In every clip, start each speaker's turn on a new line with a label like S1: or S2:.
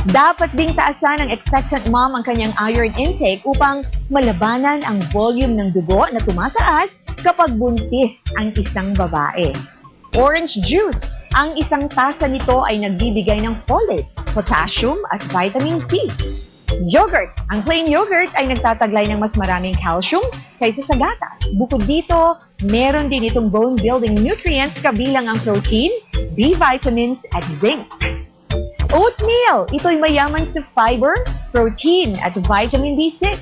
S1: Dapat ding taasan ng expectant mom ang kanyang iron intake upang malabanan ang volume ng dugo na tumataas kapag buntis ang isang babae. Orange juice. Ang isang tasa nito ay nagbibigay ng folate, potassium at vitamin C. Yogurt. Ang plain yogurt ay nagtataglay ng mas maraming calcium kaysa sa gatas. Bukod dito, meron din itong bone-building nutrients kabilang ang protein, B vitamins at zinc. Oatmeal. Ito'y mayaman sa fiber, protein at vitamin B6.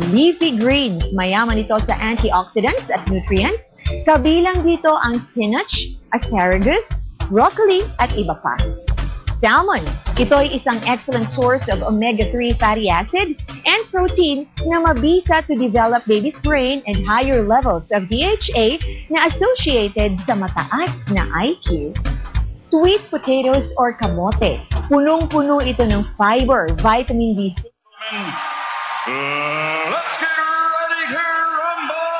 S1: Leafy greens. Mayaman ito sa antioxidants at nutrients. Kabilang dito ang spinach, asparagus, broccoli at iba pa. Salmon. Ito ay isang excellent source of omega-3 fatty acid and protein na mabisa to develop baby's brain and higher levels of DHA na associated sa mataas na IQ. Sweet potatoes or kamote. Punong-puno ito ng fiber, vitamin B6.
S2: Let's get ready to rumble!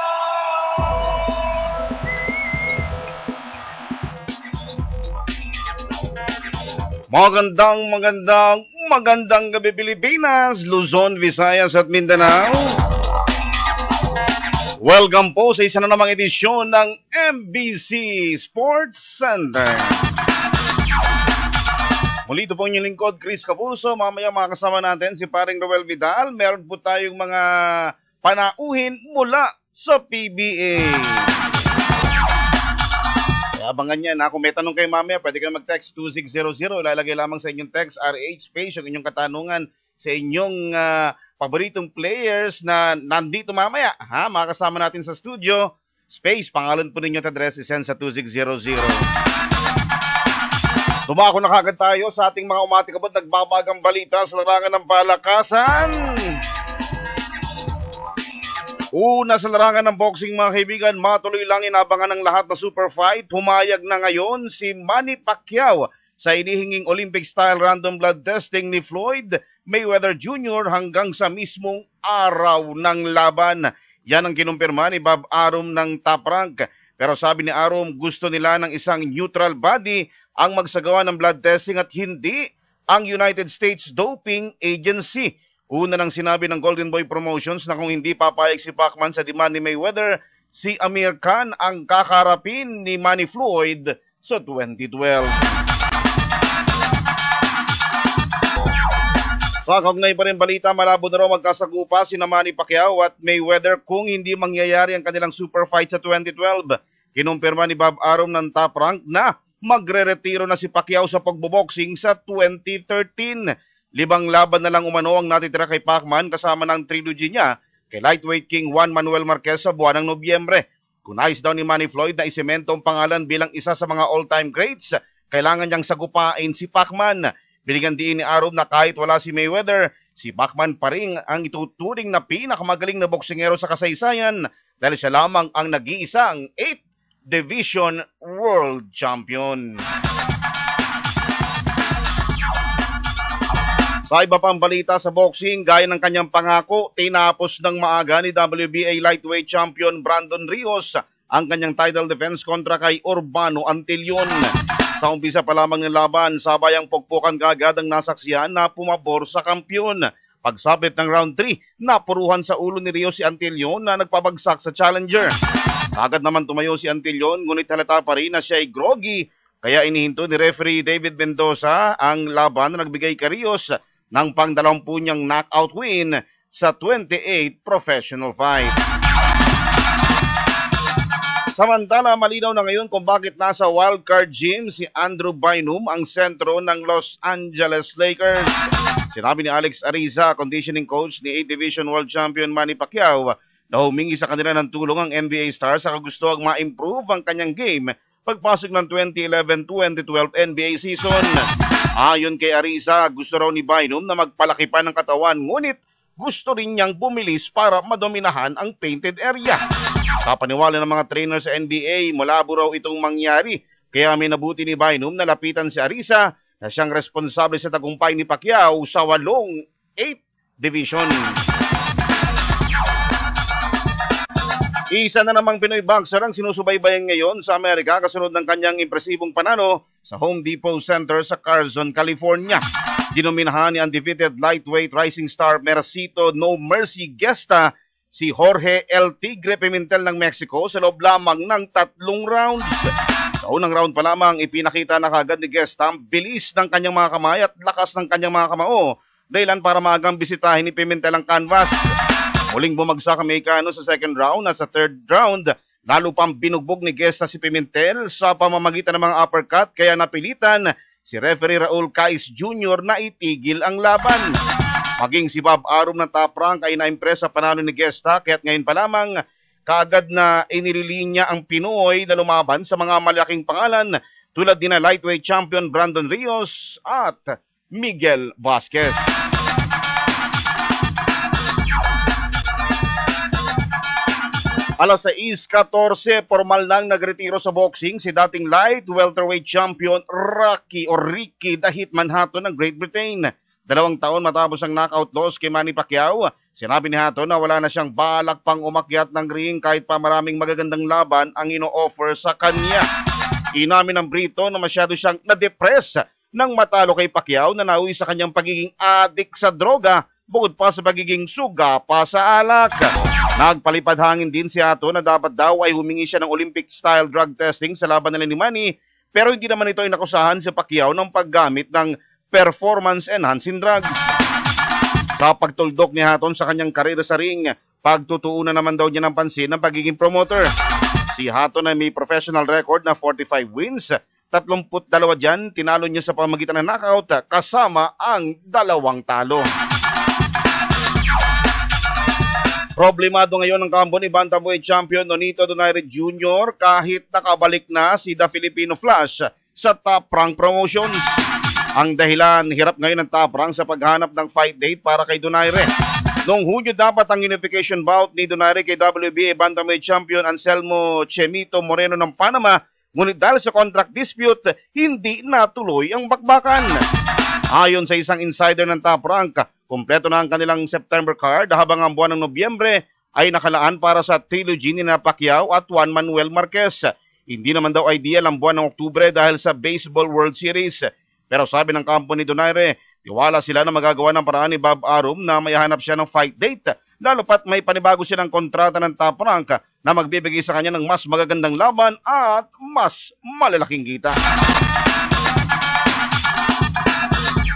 S2: Magandang gabi Pilipinas, Luzon, Visayas at Mindanao. Welcome po sa isa na namang edisyon ng MBC Sports Center. Muli ito po inyong lingkod, Chris Capurso. Mamaya makakasama natin si paring Roel Vidal. Meron po tayong mga panauhin mula sa PBA. Kaya abangan yan. Kung may tanong kayo mamaya, pwede kayo mag-text 2600. Ilalagay lamang sa inyong text, RH space, yung inyong katanungan sa inyong paboritong players na nandito mamaya. Makakasama natin sa studio. Space, pangalan po ninyo at address, isend sa 2600. Dumako na kagad tayo sa ating mga umatikabot, nagbabagang balita sa larangan ng palakasan. Una sa larangan ng boxing mga kaibigan, matuloy lang inabangan ng lahat na super fight. Humayag na ngayon si Manny Pacquiao sa inihinging Olympic-style random blood testing ni Floyd Mayweather Jr. hanggang sa mismong araw ng laban. Yan ang kinumpirma ni Bob Arum ng Top Rank. Pero sabi ni Arum, gusto nila ng isang neutral body ang magsagawa ng blood testing at hindi ang United States Doping Agency. Una nang sinabi ng Golden Boy Promotions na kung hindi papayag si Pacman sa demand ni Mayweather, si Amir Khan ang kakarapin ni Manny Floyd sa 2012. Sa kaugnay pa rin balita, malabo na raw magkasagupa si Manny Pacquiao at Mayweather kung hindi mangyayari ang kanilang super fight sa 2012. Kinumpirma ni Bob Arum ng Top Rank na magre-retiro na si Pacquiao sa pagboboxing sa 2013. Libang laban na lang umano ang natitira kay Pacman kasama ng trilogy niya kay lightweight king Juan Manuel Marquez sa buwan ng Nobyembre. Kung nais daw ni Manny Floyd na isemento ang pangalan bilang isa sa mga all-time greats, kailangan niyang sagupain si Pacman. Binigyan din ni Arum na kahit wala si Mayweather, si Pacman pa rin ang ituturing na pinakamagaling na boksingero sa kasaysayan dahil siya lamang ang nag-iisang 8th Division World Champion. Sa iba pang balita sa boxing, gaya ng kanyang pangako, tinapos ng maaga ni WBA lightweight champion Brandon Rios ang kanyang title defense kontra kay Urbano Antillon. Sa umpisa pa lamang ng laban, sabayang pugpukan kaagad ang nasaksihan na pumabor sa kampyon. Pagsabit ng round 3, napuruhan sa ulo ni Rios si Antillon na nagpabagsak sa challenger. Agad naman tumayo si Antillon, ngunit halata pa rin na siya ay groggy, kaya inihinto ni referee David Mendoza ang laban na nagbigay kay Rios ng pang-20 niyang knockout win sa 28 professional fight. Samantala, malinaw na ngayon kung bakit nasa wildcard gym si Andrew Bynum, ang sentro ng Los Angeles Lakers. Sinabi ni Alex Ariza, conditioning coach ni 8th Division World Champion Manny Pacquiao, na humingi sa kanila ng tulong ang NBA star sa kagustuhang ma-improve ang kanyang game pagpasok ng 2011-2012 NBA season. Ayon kay Ariza, gusto raw ni Bynum na magpalaki pa ng katawan, ngunit gusto rin niyang bumilis para madominahan ang painted area. Sa paniwala ng mga trainer sa NBA, malabo raw itong mangyari, kaya may nabuti ni Bynum na lapitan si Ariza na siyang responsable sa tagumpay ni Pacquiao sa 8th Division. Isa na namang Pinoy boxer ang sinusubaybayan ngayon sa Amerika kasunod ng kanyang impresibong panalo sa Home Depot Center sa Carson, California. Dinominahan ni undefeated lightweight rising star Mercito No Mercy Gesta si Jorge El Tigre Pimentel ng Mexico sa loob lamang ng 3 rounds. Sa unang round pa lamang, ipinakita na kagad ni Gesta ang bilis ng kanyang mga kamay at lakas ng kanyang mga kamao, dahilan para maagang bisitahin ni Pimentel ang canvas. Muling bumagsak ang Mexicano sa second round at sa third round, lalo pang binugbog ni Gesta si Pimentel sa pamamagitan ng mga uppercut, kaya napilitan si referee Raul Caiz Jr. na itigil ang laban. Maging si Bob Arum ng Top Rank ay na-impress sa panalo ni Gesta, kaya't ngayon pa lamang kaagad na inililinya ang Pinoy na lumaban sa mga malaking pangalan tulad din na lightweight champion Brandon Rios at Miguel Vasquez. Alas 6:14, formal nang nagretiro sa boxing si dating light welterweight champion Ricky the Hitman Hatton ng Great Britain. 2 taon matapos ang knockout loss kay Manny Pacquiao, sinabi ni Hatton na wala na siyang balak pang umakyat ng ring kahit pa maraming magagandang laban ang ino-offer sa kanya. Inamin ng Brito na masyado siyang na-depress nang matalo kay Pacquiao na nauwi sa kanyang pagiging adik sa droga bukod pa sa pagiging suga pa sa alak. Nagpalipad hangin din si Hatton na dapat daw ay humingi siya ng Olympic-style drug testing sa laban nila ni Manny, pero hindi naman ito ay nakusahan si Pacquiao ng paggamit ng performance-enhancing drugs. Sa pagtuldok ni Hatton sa kanyang karera sa ring, pagtutuunan naman daw niya ng pansin ng pagiging promoter. Si Hatton ay may professional record na 45 wins, 32 dyan, tinalo niya sa pamamagitan ng knockout kasama ang 2 talo. Problemado ngayon ang kampo ni bantamweight champion Nonito Donaire Jr. kahit nakabalik na si The Filipino Flash sa Top Rank Promotions. Ang dahilan, hirap ngayon ng Top Rank sa paghanap ng fight date para kay Donaire. Noong Hunyo dapat ang unification bout ni Donaire kay WBA bantamweight champion Anselmo Chemito Moreno ng Panama, ngunit dahil sa contract dispute, hindi natuloy ang bakbakan. Ayon sa isang insider ng Top Rank, kumpleto na ang kanilang September card habang ang buwan ng Nobyembre ay nakalaan para sa trilogy ni Pacquiao at Juan Manuel Marquez. Hindi naman daw ideal ang buwan ng Oktubre dahil sa Baseball World Series. Pero sabi ng kampo ni Donaire, tiwala sila na magagawa ng paraan ni Bob Arum na mayahanap siya ng fight date, lalo pat may panibago siya ng kontrata ng Top Rank na magbibigay sa kanya ng mas magagandang laban at mas malalaking kita.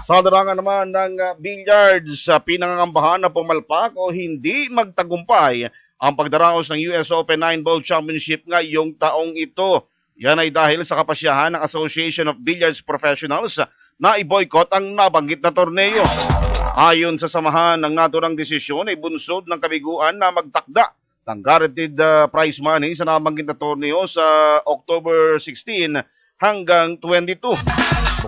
S2: Sa larangan naman ng billiards, sa pinangangambahan na pumalpak o hindi magtagumpay ang pagdaraos ng US Open 9-Ball Championship ngayong taong ito. Yan ay dahil sa kapasyahan ng Association of Billiards Professionals na i-boycott ang nabanggit na torneo. Ayon sa samahan, ng naturang desisyon ay bunsod ng kabiguan na magtakda ng guaranteed prize money sa nabanggit na torneo sa October 16 hanggang 22.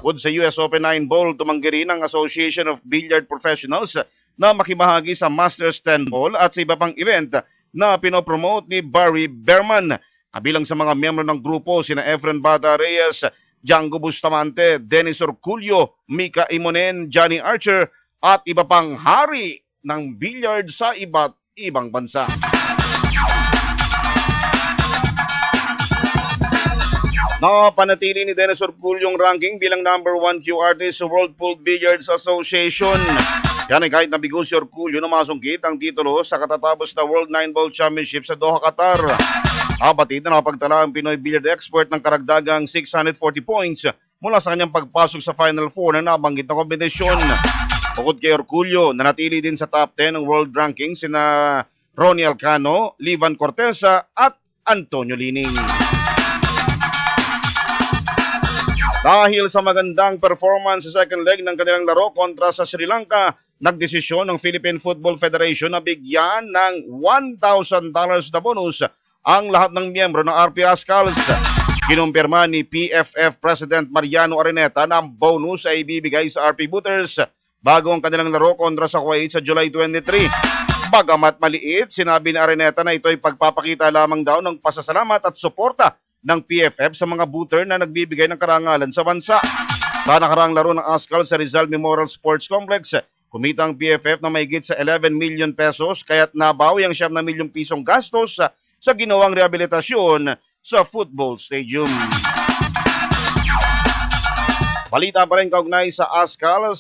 S2: Bukod sa US Open 9-Ball, tumanggi rin ang Association of Billiard Professionals na makibahagi sa Masters 10-Ball at sa iba pang event na pinopromote ni Barry Behrman. Kabilang sa mga miyembro ng grupo sina Efren Bata Reyes, Django Bustamante, Dennis Orculio, Mika Imonen, Johnny Archer at iba pang hari ng billiard sa iba't ibang bansa. Nakapanatili ni Dennis Orculio yung ranking bilang number 1 Q artist sa World Pool Billiards Association. Yan ay kahit nabigo si Orculio na masungkit ang titulo sa katatapos na World 9-Ball Championship sa Doha, Qatar. Batid na nakapagtala ang Pinoy billiard expert ng karagdagang 640 points mula sa kanyang pagpasok sa Final 4 na nabanggit na kombinasyon. Bukod kay Orculio, nanatili din sa top 10 ng world ranking sina Ronnie Alcano, Livan Cortesa at Antonio Lining. Dahil sa magandang performance sa second leg ng kanilang laro kontra sa Sri Lanka, nagdesisyon ng Philippine Football Federation na bigyan ng $1,000 na bonus ang lahat ng miyembro ng RP Ascals. Kinumpirma ni PFF President Mariano Araneta na ang bonus ay ibibigay sa RP Booters bago ang kanilang laro kontra sa Kuwait sa July 23. Bagamat maliit, sinabi ni Araneta na ito ay pagpapakita lamang daw ng pasasalamat at suporta ng PFF sa mga booter na nagbibigay ng karangalan sa bansa. Sa nakaraang laro ng Ascal sa Rizal Memorial Sports Complex, kumita ang PFF na mahigit sa 11 million pesos kaya't nabawi ang 7 milyong pisong gastos sa ginawang rehabilitasyon sa football stadium. Balita pa rin kaugnay sa Ascal.